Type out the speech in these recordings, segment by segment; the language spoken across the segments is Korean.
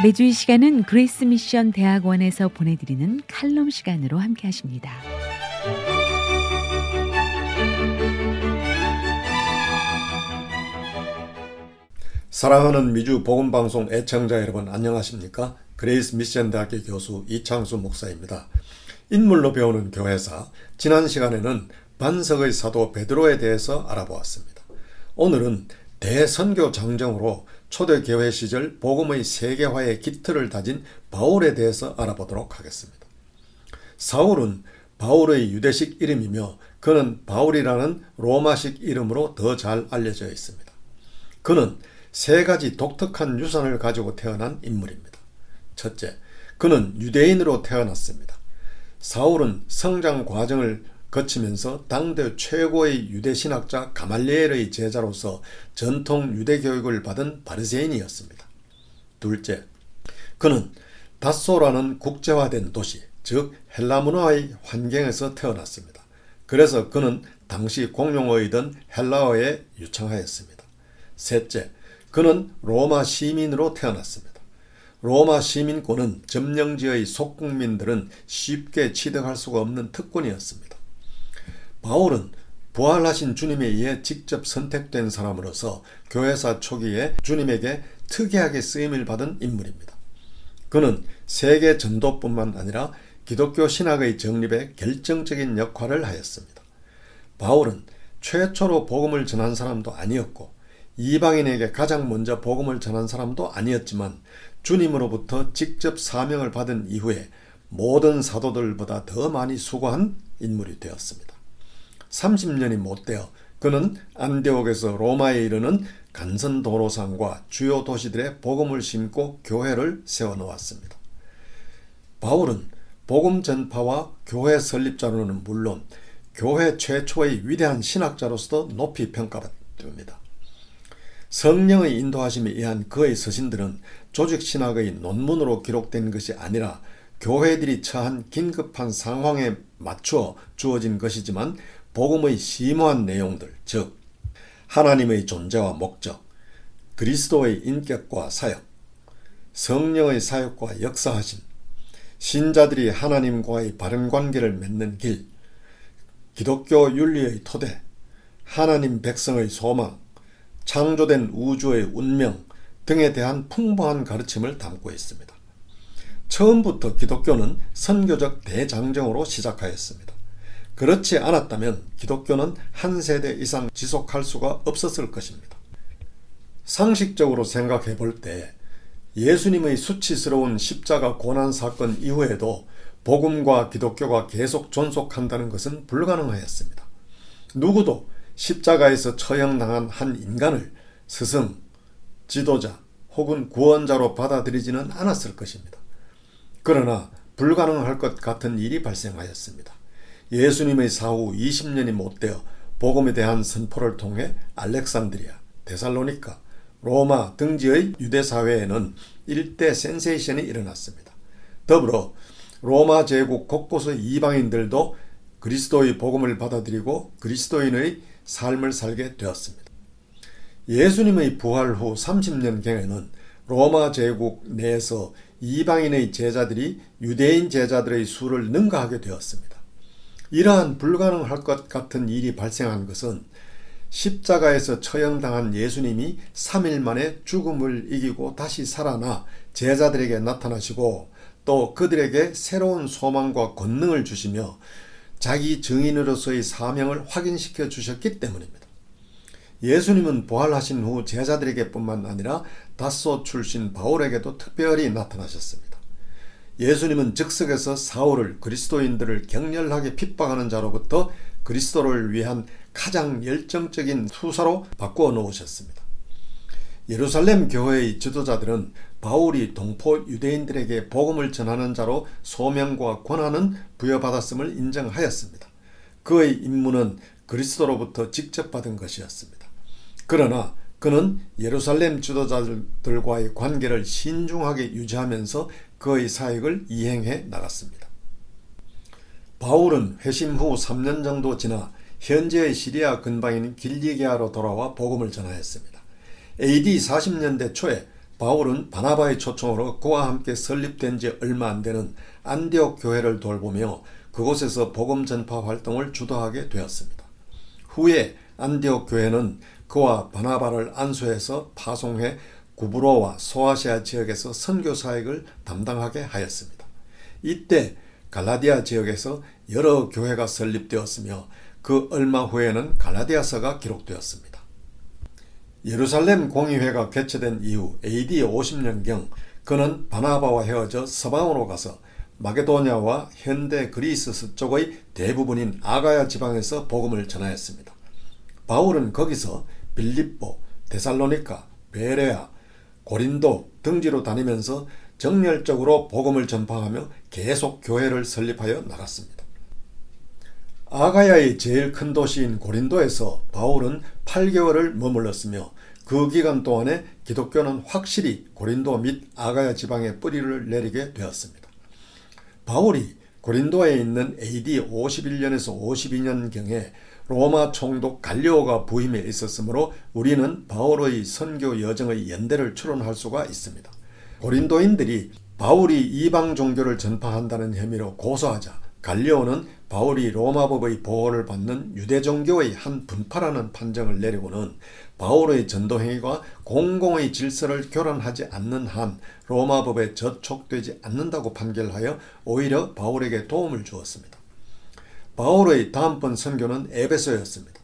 매주 이 시간은 그레이스 미션 대학원에서 보내드리는 칼럼 시간으로 함께 하십니다. 사랑하는 미주 복음방송 애청자 여러분 안녕하십니까? 그레이스 미션 대학교 교수 이창수 목사입니다. 인물로 배우는 교회사, 지난 시간에는 반석의 사도 베드로에 대해서 알아보았습니다. 오늘은 대선교 장정으로 초대교회 시절 복음의 세계화의 기틀을 다진 바울에 대해서 알아보도록 하겠습니다. 사울은 바울의 유대식 이름이며 그는 바울이라는 로마식 이름으로 더 잘 알려져 있습니다. 그는 세 가지 독특한 유산을 가지고 태어난 인물입니다. 첫째, 그는 유대인으로 태어났습니다. 사울은 성장 과정을 거치면서 당대 최고의 유대 신학자 가말리엘의 제자로서 전통 유대 교육을 받은 바리새인이었습니다. 둘째, 그는 다소라는 국제화된 도시, 즉 헬라 문화의 환경에서 태어났습니다. 그래서 그는 당시 공용어이던 헬라어에 유창하였습니다. 셋째, 그는 로마 시민으로 태어났습니다. 로마 시민권은 점령지의 속국민들은 쉽게 취득할 수가 없는 특권이었습니다. 바울은 부활하신 주님에 의해 직접 선택된 사람으로서 교회사 초기에 주님에게 특이하게 쓰임을 받은 인물입니다. 그는 세계 전도뿐만 아니라 기독교 신학의 정립에 결정적인 역할을 하였습니다. 바울은 최초로 복음을 전한 사람도 아니었고 이방인에게 가장 먼저 복음을 전한 사람도 아니었지만 주님으로부터 직접 사명을 받은 이후에 모든 사도들보다 더 많이 수고한 인물이 되었습니다. 30년이 못되어 그는 안디옥에서 로마에 이르는 간선 도로상과 주요 도시들의 복음을 심고 교회를 세워놓았습니다. 바울은 복음 전파와 교회 설립자로는 물론 교회 최초의 위대한 신학자로서도 높이 평가받습니다. 성령의 인도하심에 의한 그의 서신들은 조직신학의 논문으로 기록된 것이 아니라 교회들이 처한 긴급한 상황에 맞추어 주어진 것이지만 복음의 심오한 내용들, 즉 하나님의 존재와 목적, 그리스도의 인격과 사역, 성령의 사역과 역사하심, 신자들이 하나님과의 바른 관계를 맺는 길, 기독교 윤리의 토대, 하나님 백성의 소망, 창조된 우주의 운명 등에 대한 풍부한 가르침을 담고 있습니다. 처음부터 기독교는 선교적 대장정으로 시작하였습니다. 그렇지 않았다면 기독교는 한 세대 이상 지속할 수가 없었을 것입니다. 상식적으로 생각해 볼 때 예수님의 수치스러운 십자가 고난 사건 이후에도 복음과 기독교가 계속 존속한다는 것은 불가능하였습니다. 누구도 십자가에서 처형당한 한 인간을 스승, 지도자 혹은 구원자로 받아들이지는 않았을 것입니다. 그러나 불가능할 것 같은 일이 발생하였습니다. 예수님의 사후 20년이 못되어 복음에 대한 선포를 통해 알렉산드리아, 데살로니카, 로마 등지의 유대사회에는 일대 센세이션이 일어났습니다. 더불어 로마 제국 곳곳의 이방인들도 그리스도의 복음을 받아들이고 그리스도인의 삶을 살게 되었습니다. 예수님의 부활 후 30년경에는 로마 제국 내에서 이방인의 제자들이 유대인 제자들의 수를 능가하게 되었습니다. 이러한 불가능할 것 같은 일이 발생한 것은 십자가에서 처형당한 예수님이 3일 만에 죽음을 이기고 다시 살아나 제자들에게 나타나시고 또 그들에게 새로운 소망과 권능을 주시며 자기 증인으로서의 사명을 확인시켜 주셨기 때문입니다. 예수님은 부활하신 후 제자들에게 뿐만 아니라 다소 출신 바울에게도 특별히 나타나셨습니다. 예수님은 즉석에서 사울을 그리스도인들을 격렬하게 핍박하는 자로부터 그리스도를 위한 가장 열정적인 투사로 바꾸어 놓으셨습니다. 예루살렘 교회의 지도자들은 바울이 동포 유대인들에게 복음을 전하는 자로 소명과 권한은 부여받았음을 인정하였습니다. 그의 임무는 그리스도로부터 직접 받은 것이었습니다. 그러나 그는 예루살렘 지도자들과의 관계를 신중하게 유지하면서 그의 사역을 이행해 나갔습니다. 바울은 회심 후 3년 정도 지나 현재의 시리아 근방인 길리기아로 돌아와 복음을 전하였습니다. AD 40년대 초에 바울은 바나바의 초청으로 그와 함께 설립된 지 얼마 안 되는 안디옥 교회를 돌보며 그곳에서 복음 전파 활동을 주도하게 되었습니다. 후에 안디옥 교회는 그와 바나바를 안수해서 파송해 구브로와 소아시아 지역에서 선교 사역을 담당하게 하였습니다. 이때 갈라디아 지역에서 여러 교회가 설립되었으며 그 얼마 후에는 갈라디아서가 기록되었습니다. 예루살렘 공의회가 개최된 이후 AD 50년경 그는 바나바와 헤어져 서방으로 가서 마게도냐와 현대 그리스 서쪽의 대부분인 아가야 지방에서 복음을 전하였습니다. 바울은 거기서 빌립보, 데살로니가, 베레아, 고린도 등지로 다니면서 정열적으로 복음을 전파하며 계속 교회를 설립하여 나갔습니다. 아가야의 제일 큰 도시인 고린도에서 바울은 8개월을 머물렀으며 그 기간 동안에 기독교는 확실히 고린도 및 아가야 지방에 뿌리를 내리게 되었습니다. 바울이 고린도에 있는 AD 51년에서 52년경에 로마 총독 갈리오가 부임해 있었으므로 우리는 바울의 선교 여정의 연대를 추론할 수가 있습니다. 고린도인들이 바울이 이방 종교를 전파한다는 혐의로 고소하자 갈리오는 바울이 로마법의 보호를 받는 유대 종교의 한 분파라는 판정을 내리고는 바울의 전도행위가 공공의 질서를 교란하지 않는 한 로마법에 저촉되지 않는다고 판결하여 오히려 바울에게 도움을 주었습니다. 바울의 다음번 선교는 에베소였습니다.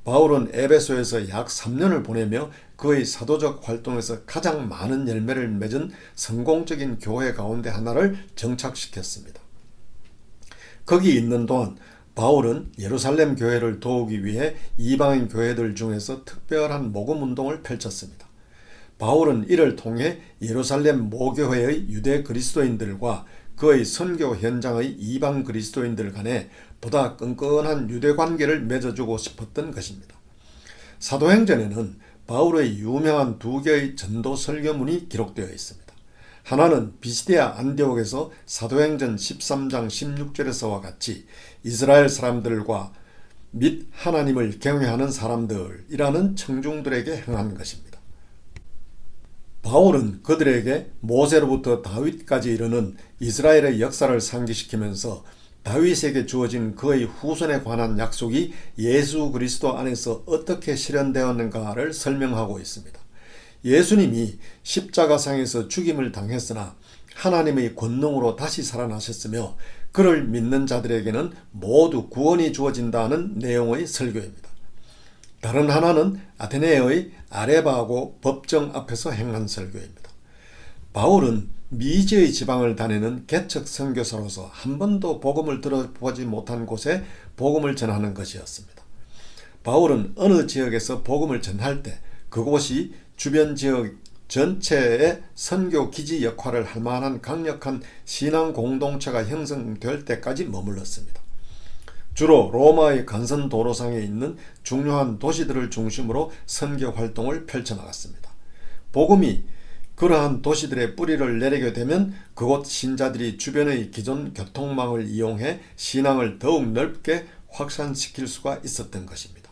바울은 에베소에서 약 3년을 보내며 그의 사도적 활동에서 가장 많은 열매를 맺은 성공적인 교회 가운데 하나를 정착시켰습니다. 거기 있는 동안 바울은 예루살렘 교회를 도우기 위해 이방인 교회들 중에서 특별한 모금 운동을 펼쳤습니다. 바울은 이를 통해 예루살렘 모교회의 유대 그리스도인들과 그의 선교 현장의 이방 그리스도인들 간에 보다 끈끈한 유대 관계를 맺어주고 싶었던 것입니다. 사도행전에는 바울의 유명한 두 개의 전도 설교문이 기록되어 있습니다. 하나는 비시디아 안디옥에서 사도행전 13장 16절에서와 같이 이스라엘 사람들과 및 하나님을 경외하는 사람들이라는 청중들에게 행한 것입니다. 바울은 그들에게 모세로부터 다윗까지 이르는 이스라엘의 역사를 상기시키면서 다윗에게 주어진 그의 후손에 관한 약속이 예수 그리스도 안에서 어떻게 실현되었는가를 설명하고 있습니다. 예수님이 십자가상에서 죽임을 당했으나 하나님의 권능으로 다시 살아나셨으며 그를 믿는 자들에게는 모두 구원이 주어진다는 내용의 설교입니다. 다른 하나는 아테네의 아레바하고 법정 앞에서 행한 설교입니다. 바울은 미지의 지방을 다니는 개척 선교사로서 한 번도 복음을 들어보지 못한 곳에 복음을 전하는 것이었습니다. 바울은 어느 지역에서 복음을 전할 때 그곳이 주변 지역 전체의 선교 기지 역할을 할 만한 강력한 신앙 공동체가 형성될 때까지 머물렀습니다. 주로 로마의 간선 도로상에 있는 중요한 도시들을 중심으로 선교 활동을 펼쳐나갔습니다. 복음이 그러한 도시들의 뿌리를 내리게 되면 그곳 신자들이 주변의 기존 교통망을 이용해 신앙을 더욱 넓게 확산시킬 수가 있었던 것입니다.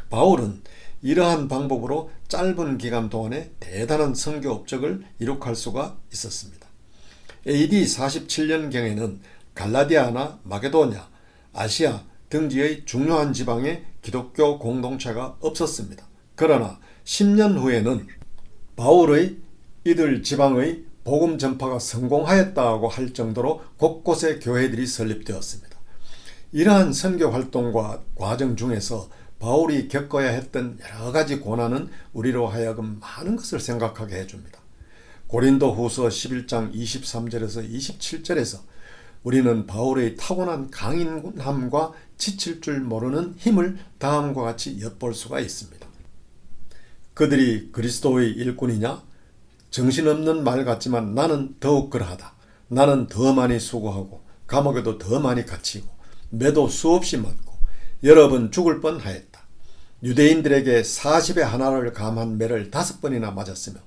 바울은 이러한 방법으로 짧은 기간 동안에 대단한 선교 업적을 이룩할 수가 있었습니다. AD 47년경에는 갈라디아나 마게도냐, 아시아 등지의 중요한 지방에 기독교 공동체가 없었습니다. 그러나 10년 후에는 바울의 이들 지방의 복음 전파가 성공하였다고 할 정도로 곳곳에 교회들이 설립되었습니다. 이러한 선교 활동과 과정 중에서 바울이 겪어야 했던 여러 가지 고난은 우리로 하여금 많은 것을 생각하게 해줍니다. 고린도 후서 11장 23절에서 27절에서 우리는 바울의 타고난 강인함과 지칠 줄 모르는 힘을 다음과 같이 엿볼 수가 있습니다. 그들이 그리스도의 일꾼이냐? 정신없는 말 같지만 나는 더욱 그러하다. 나는 더 많이 수고하고 감옥에도 더 많이 갇히고 매도 수없이 맞고 여러 번 죽을 뻔하였다. 유대인들에게 40에 하나를 감한 매를 5번이나 맞았으며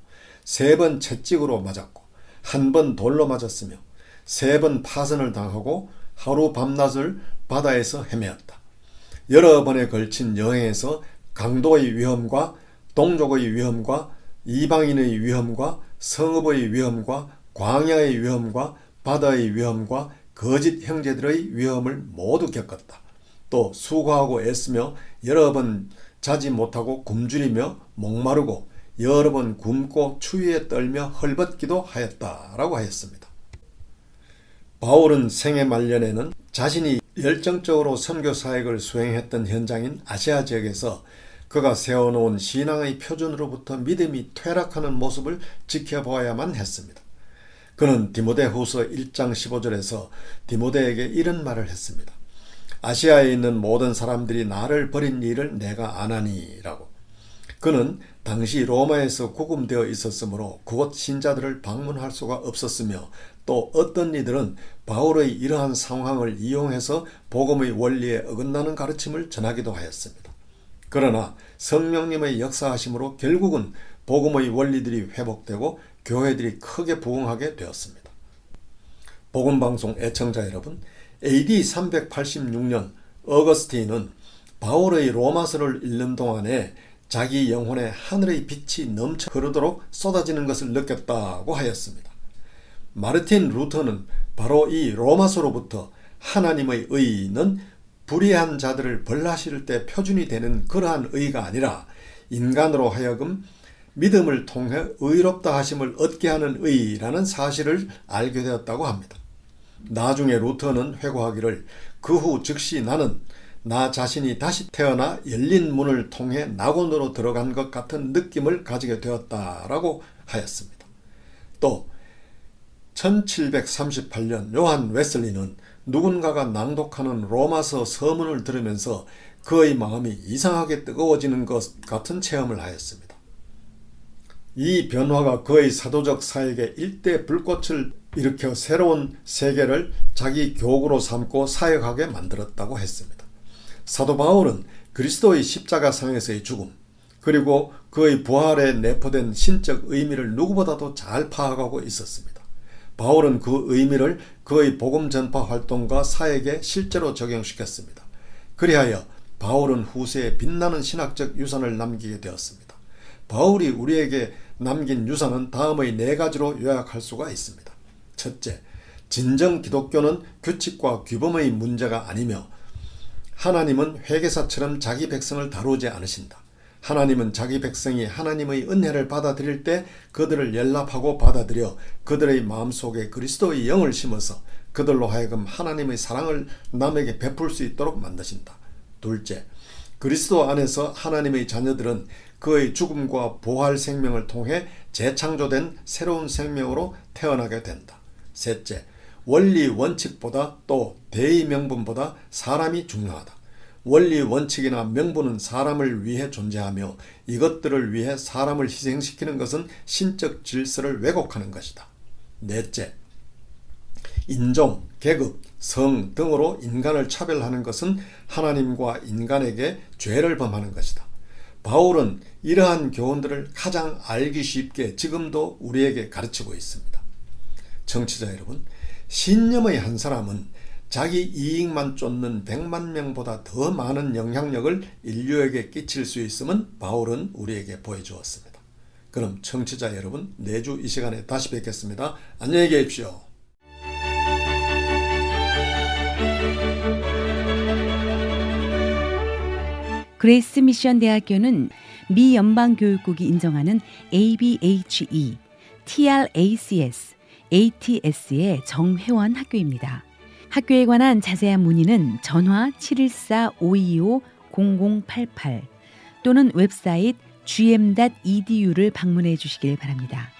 3번 채찍으로 맞았고 1번 돌로 맞았으며 3번 파선을 당하고 하루 밤낮을 바다에서 헤매었다. 여러 번에 걸친 여행에서 강도의 위험과 동족의 위험과 이방인의 위험과 성읍의 위험과 광야의 위험과 바다의 위험과 거짓 형제들의 위험을 모두 겪었다. 또 수고하고 애쓰며 여러 번 자지 못하고 굶주리며 목마르고 여러 번 굶고 추위에 떨며 헐벗기도 하였다라고 하였습니다. 바울은 생애 말년에는 자신이 열정적으로 선교 사역을 수행했던 현장인 아시아 지역에서 그가 세워놓은 신앙의 표준으로부터 믿음이 퇴락하는 모습을 지켜보아야만 했습니다. 그는 디모데후서 1장 15절에서 디모데에게 이런 말을 했습니다. 아시아에 있는 모든 사람들이 나를 버린 일을 내가 아나니라고. 그는 당시 로마에서 구금되어 있었으므로 그곳 신자들을 방문할 수가 없었으며 또 어떤 이들은 바울의 이러한 상황을 이용해서 복음의 원리에 어긋나는 가르침을 전하기도 하였습니다. 그러나 성령님의 역사하심으로 결국은 복음의 원리들이 회복되고 교회들이 크게 부흥하게 되었습니다. 복음방송 애청자 여러분, AD 386년 어거스틴은 바울의 로마서를 읽는 동안에 자기 영혼에 하늘의 빛이 넘쳐 흐르도록 쏟아지는 것을 느꼈다고 하였습니다. 마르틴 루터는 바로 이 로마서로부터 하나님의 의는 불의한 자들을 벌하실 때 표준이 되는 그러한 의가 아니라 인간으로 하여금 믿음을 통해 의롭다 하심을 얻게 하는 의라는 사실을 알게 되었다고 합니다. 나중에 루터는 회고하기를 그 후 즉시 나는 나 자신이 다시 태어나 열린 문을 통해 낙원으로 들어간 것 같은 느낌을 가지게 되었다라고 하였습니다. 또 1738년 요한 웨슬리는 누군가가 낭독하는 로마서 서문을 들으면서 그의 마음이 이상하게 뜨거워지는 것 같은 체험을 하였습니다. 이 변화가 그의 사도적 사역에 일대 불꽃을 일으켜 새로운 세계를 자기 교구로 삼고 사역하게 만들었다고 했습니다. 사도 바울은 그리스도의 십자가상에서의 죽음 그리고 그의 부활에 내포된 신적 의미를 누구보다도 잘 파악하고 있었습니다. 바울은 그 의미를 그의 복음 전파 활동과 사역에 실제로 적용시켰습니다. 그리하여 바울은 후세에 빛나는 신학적 유산을 남기게 되었습니다. 바울이 우리에게 남긴 유산은 다음의 4가지로 요약할 수가 있습니다. 첫째, 진정 기독교는 규칙과 규범의 문제가 아니며 하나님은 회계사처럼 자기 백성을 다루지 않으신다. 하나님은 자기 백성이 하나님의 은혜를 받아들일 때 그들을 연락하고 받아들여 그들의 마음속에 그리스도의 영을 심어서 그들로 하여금 하나님의 사랑을 남에게 베풀 수 있도록 만드신다. 둘째, 그리스도 안에서 하나님의 자녀들은 그의 죽음과 부활 생명을 통해 재창조된 새로운 생명으로 태어나게 된다. 셋째, 원리 원칙보다 또 대의 명분보다 사람이 중요하다. 원리 원칙이나 명분은 사람을 위해 존재하며 이것들을 위해 사람을 희생시키는 것은 신적 질서를 왜곡하는 것이다. 넷째, 인종, 계급, 성 등으로 인간을 차별하는 것은 하나님과 인간에게 죄를 범하는 것이다. 바울은 이러한 교훈들을 가장 알기 쉽게 지금도 우리에게 가르치고 있습니다. 청취자 여러분, 신념의 한 사람은 자기 이익만 쫓는 100만 명보다 더 많은 영향력을 인류에게 끼칠 수 있음은 바울은 우리에게 보여주었습니다. 그럼 청취자 여러분, 내주 이 시간에 다시 뵙겠습니다. 안녕히 계십시오. 그레이스 미션 대학교는 미 연방교육국이 인정하는 ABHE, TRACS, ATS의 정회원 학교입니다. 학교에 관한 자세한 문의는 전화 714-525-0088 또는 웹사이트 gm.edu를 방문해 주시길 바랍니다.